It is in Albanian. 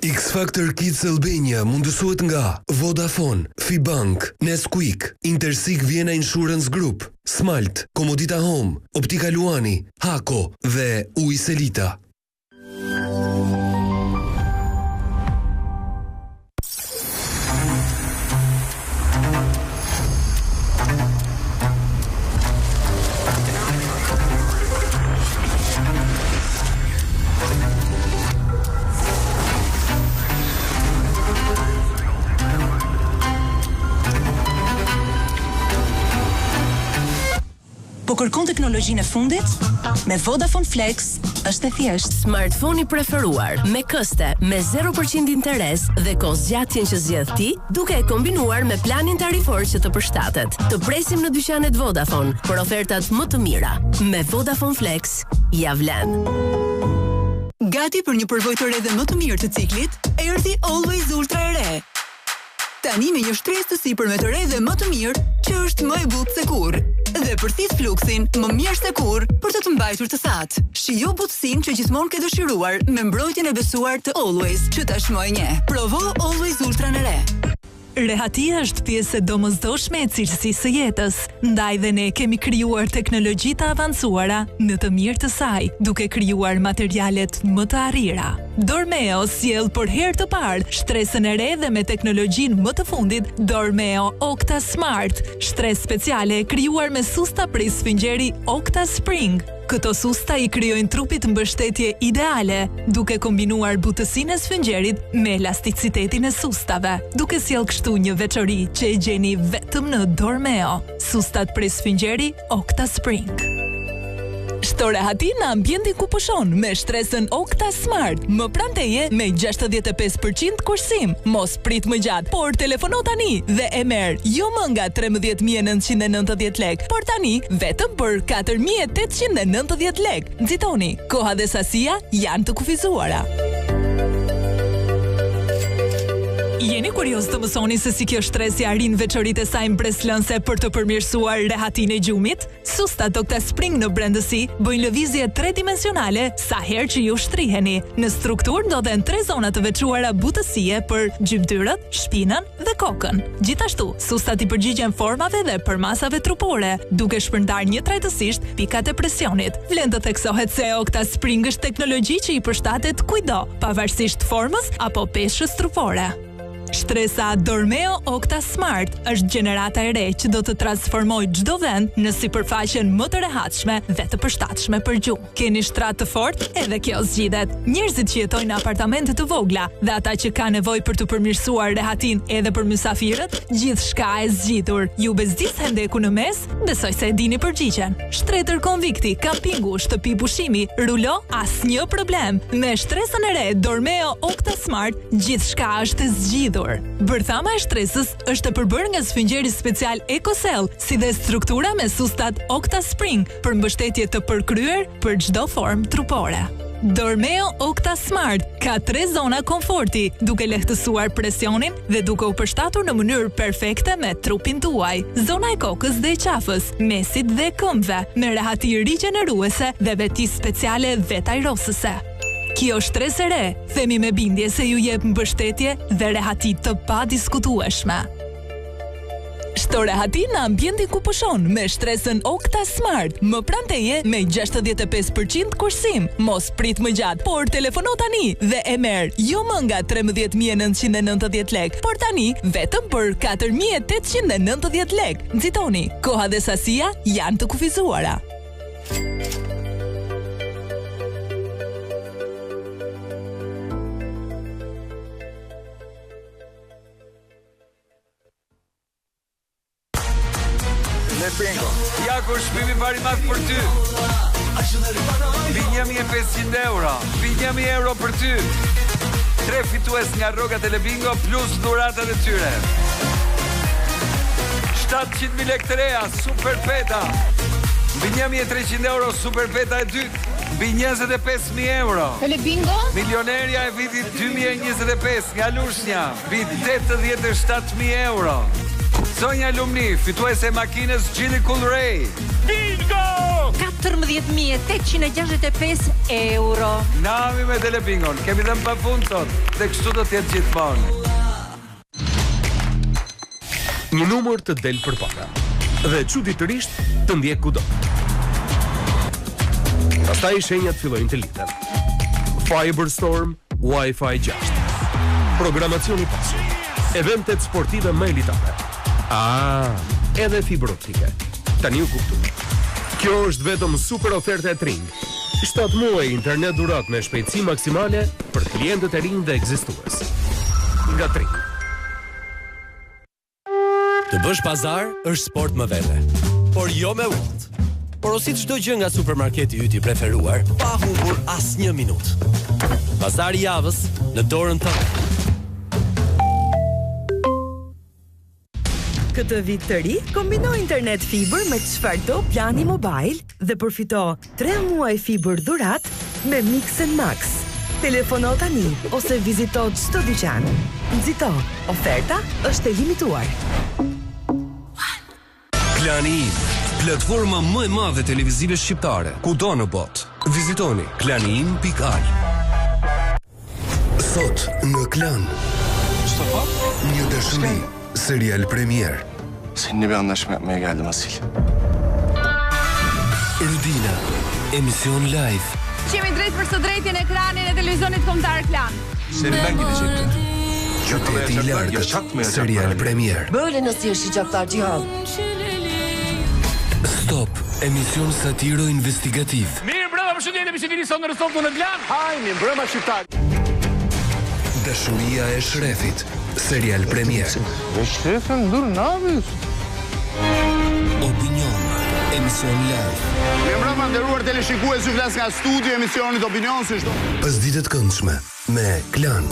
X Factor Kids Albania mundësohet nga Vodafone, Fibank, Nesquik, Intersig Vienna Insurance Group, Smalt, Komodita Home, Optika Luani, Hako dhe Uiselita. Po kërkon teknologjinë e fundit? Me Vodafone Flex është e thjeshtë. Smartphone i preferuar, me këste, me 0% interes dhe kohë zgjatjen që zgjedh ti, duke e kombinuar me planin tarifor që të përshtatet. Të presim në dyqanet Vodafone për ofertat më të mira. Me Vodafone Flex, ja vlen. Gati për një përvojë të re dhe më të mirë të ciklit, erdhi Always Ultra e re. Tani me një shtresë të sipër me të re dhe më të mirë, që është më e butë se kurrë. Dhe përthis fluksin më mirë se kurrë për të mbajtur të thatë. Shijo butësinë që gjithmonë ke dëshiruar me mbrojtjen e besuar të Always, që tashmë e njeh. Provo Always Ultra në re. Rehatia është pjesë e domosdoshme e cilësisë së jetës, ndaj dhe ne kemi krijuar teknologji të avancuara në të mirë të saj, duke krijuar materialet më të arrira. Dormeo sjell për herë të parë shtresën e re dhe me teknologjinë më të fundit Dormeo Octa Smart, shtresë speciale krijuar me susta prej sfingjeri Octa Spring. Këto susta i krijojnë trupit mbështetje ideale, duke kombinuar butësinë e sfingjerit me elasticitetin e sustave, duke sjell kështu një veçori që e gjeni vetëm në Dormeo. Sustat prej sfingjeri Octa Spring. Shto rehati në ambientin ku pushon me shtresën Octa Smart. Më pranë teje me 65% kursim. Mos prit më gjatë, por telefono tani dhe e merr jo më nga 13.990 lek, por tani vetëm për 4.890 lek. Nxitoni, koha dhe sasia janë të kufizuara. Jeni kurioz të mësoni se si kjo shtresë arrin veçoritë e saj mbreslënse për të përmirësuar rehatinë e gjumit? Sustat Octa Spring në brendësi bëjnë lëvizje tridimensionale sa herë që ju shtriheni. Në strukturë ndodhen 3 zona të veçuara butësie për gjymtyrët, shpinën dhe kokën. Gjithashtu, sustat i përgjigjen formave dhe përmasave trupore, duke shpërndar njëtrajtësisht pikat e presionit. Vlen të theksohet se Octa Spring është teknologji që i përshtatet kujdo, pavarësisht formës apo peshës trupore. Shtresa Dormeo Octa Smart është gjenerata e re që do të transformojë çdo vend në sipërfaqen më të rehatshme dhe të përshtatshme për gjumë. Keni shtrat të fortë, edhe kjo zgjidhet. Njerëzit që jetojnë në apartamente të vogla dhe ata që kanë nevojë për të përmirësuar rehatinë edhe për mysafirët, gjithçka e zgjitur. Ju bezdis hendeku në mes? Besoj se e dini përgjigjen. Shtretër konvikti, kampingu, shtëpi pushimi, rulo, asnjë problem. Me shtresën e re Dormeo Octa Smart, gjithçka është e zgjitur. Bërthama e shtresës është e përbërë nga sfingjeri special EcoCell, si dhe struktura me sustat Octa Spring për mbështetje të përkryer për çdo formë trupore. Dormeo Octa Smart ka 3 zona komforti, duke lehtësuar presionin dhe duke u përshtatur në mënyrë perfekte me trupin tuaj. Zona e kokës dhe e qafës, mesit dhe këmbëve, me rehati rigjeneruese dhe veti speciale dhe tajrosëse. Kjo shtresë e re, themi me bindje se ju jep mbështetje dhe rehati të padiskutueshme. Shto rehati në ambientin ku pushon me shtresën Octa Smart. Më pranë teje me 65% kursim. Mos prit më gjatë, por telefono tani dhe e merr jo më nga 13.990 lek, por tani vetëm për 4.890 lek. Nxitoni, koha dhe sasia janë të kufizuara. Bingo. Ja kur shpimi pari mak për ty. Mbi 1.500 euro. Mbi 1.000 euro për ty. 3 fitues nga Rroga Telebingo plus dhuratat e tyre. 700.000 lek të reja, super peta. Mbi 1.300 euro, super peta e dytë. Mbi 25.000 euro. Telebingo? Milionerja e vitit 2025 nga Lushnja. Mbi 87.000 euro. Sonja Lumni, fituese e makinës Geely Cool Ray. Bingo! 14.865 euro. Nami me Telebingon, kemi dhe më pa fund sot, dhe kështu do t'jetë gjithmonë. Një numër të del përpara dhe çuditërisht të ndjek kudo. Pastaj shenjat fillojnë të liten. Fiberstorm Wi-Fi 6. Programacioni pasur. Eventet sportive më elitare. Edhe fibër optike. Tani u kuptoj. Kjo është vetëm super oferta e Tring. 7 muaj internet durat me shpejtësi maksimale për klientët e rinj dhe ekzistues. Nga Tring. Të bësh pazar është sport më vete, por jo me Wolt. Porosit çdo gjë nga supermarketi yt i preferuar, pa humbur asnjë minutë. Pazari i javës në dorën tënde. Këtë vit të ri, kombino internet fiber me çfarëdo plani mobile dhe përfito 3 muaj fiber dhurat me Mix & Max. Telefono tani ose vizito çdo dyqan. Nxito, oferta është e limituar. Klani Im, platforma më e madhe televizive shqiptare, kudo në botë. Vizitoni klaniim.al. Sot në Klan. Një dëshmi, serial premier. Seninle bir anlaşma yapmaya geldim Asil. Rudina, emision live. Kemi drejt për së drejtin ekranin e televizionit kombëtar Klan. Serinden gidecekti. Qyteti i largët, serial premier. Böyle nasıl yaşayacaklar Cihan? Stop, emision satiro investigativ. Mirë, brava, përshëndetje, mi që vini sot në Rëstovë në Klan. Hajmi, brëma shqiptar. Dashuria e shrefit, serial premier. Shrefen, dur, ne yapıyorsun? Opinion, emision live. Mi mbrëma nderuar teleshikues, ju flas nga studio emisionit Opinion, si çdo. Pasditet këndshme me Klan.